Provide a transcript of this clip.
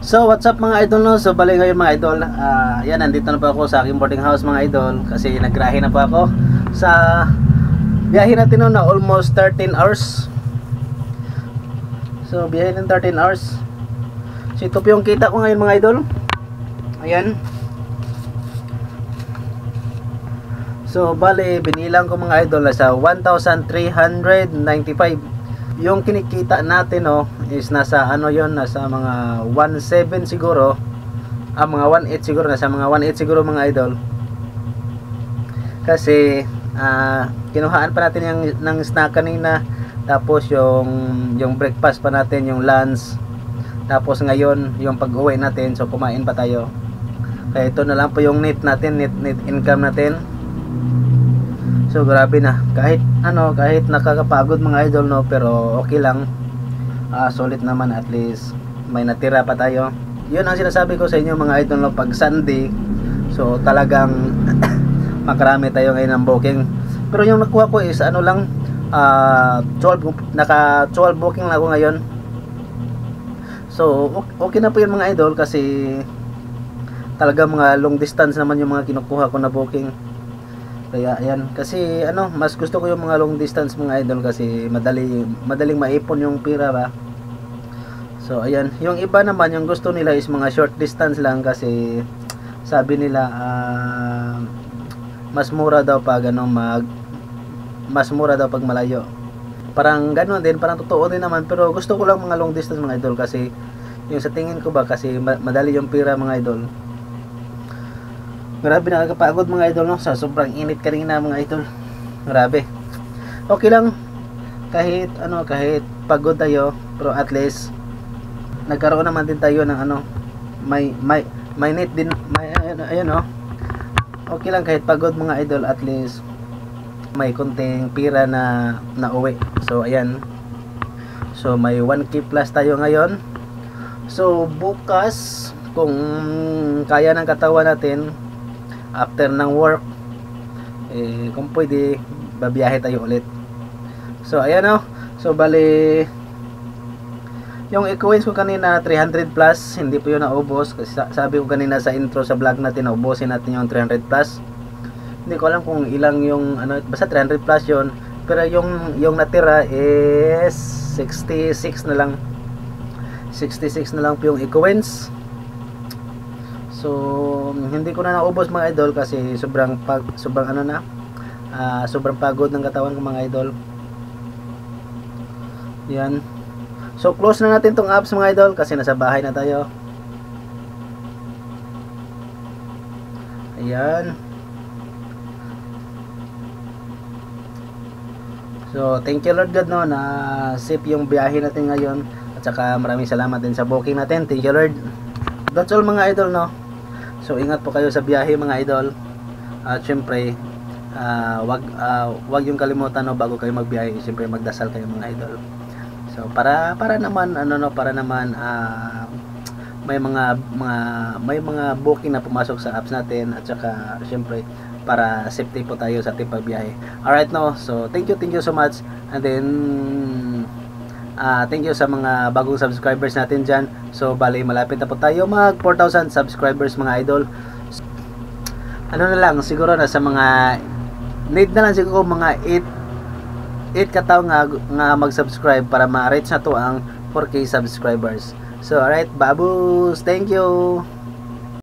So what's up mga idol no? So bali ngayon mga idol, yan, nandito na po ako sa aking boarding house mga idol. Kasi nagrahe na po ako sa biyahe natin no, na almost 13 hours. So biyahe ng 13 hours. So ito po yung kita ko ngayon mga idol. Ayan. So bali binilang ko mga idol sa 1,395. Yung kinikita natin no is nasa ano yon, nasa mga 1.7 siguro, mga 1.8 siguro, nasa mga 1.8 siguro mga idol. Kasi kinuhaan pa natin yung ng snack kanina, tapos yung breakfast pa natin, yung lunch, tapos ngayon yung pag-uwi natin, so kumain pa tayo. Kaya ito na lang po yung net natin, net income natin. So grabe na, kahit nakakapagod mga idol no, pero okay lang. Solid naman, at least may natira pa tayo. Yun ang sinasabi ko sa inyo mga idol no, pag Sunday, so talagang makarami tayo ngayon ng booking. Pero yung nakuha ko is ano lang, 12 booking lang ako ngayon. So okay na po yun mga idol, kasi talaga mga long distance naman yung mga kinukuha ko na booking. Kaya ayan, kasi mas gusto ko yung mga long distance mga idol, kasi madaling maipon yung pira ba. So ayan, yung iba naman yung gusto nila is mga short distance lang, kasi sabi nila mas mura daw pag mas mura daw pag malayo. Parang ganoon din, parang totoo din naman, pero gusto ko lang mga long distance mga idol, kasi yung sa tingin ko ba, kasi madali yung pira mga idol. Grabe, nakakapagod mga idol no, sa sobrang init kanina mga idol. Grabe. Okay lang kahit pagod tayo, pero at least nagkaroon naman din tayo ng may net din, ayun no. Okay lang kahit pagod mga idol, at least may konting pira na uwi. So ayan. So may 1K plus tayo ngayon. So bukas, kung kaya ng katawan natin, after ng work, kung pwede, babiyahe tayo ulit. So ayan o. So bali, yung eco-wins ko kanina 300 plus, hindi po yun naubos, kasi sabi ko kanina sa intro sa vlog natin, naubusin natin yung 300 plus. Hindi ko alam kung ilang yung basta 300 plus yun. Pero yung natira is 66 na lang. 66 na lang po yung eco-wins. So hindi ko na naubos mga idol, kasi sobrang pagod ng katawan ko mga idol. Yan. So close na natin tong apps mga idol, kasi nasa bahay na tayo. Ayan. So thank you Lord God no, na safe yung biyahe natin ngayon, at saka maraming salamat din sa booking natin. Thank you Lord. That's all mga idol no. So ingat po kayo sa biyahe mga idol. At syempre, wag yung kalimutan no, bago kayo magbiyahe, syempre magdasal kayo mga idol. So para naman may mga booking na pumasok sa apps natin, at saka syempre para safety po tayo sa ating pagbiyahe. Alright no. So thank you so much. And then thank you sa mga bagong subscribers natin dyan. So bali malapit na po tayo mag 4,000 subscribers mga idol. Ano na lang, siguro na sa mga need na lang siguro mga 8 katao nga mag-subscribe para ma-reach na to ang 4K subscribers. So alright, babus, thank you.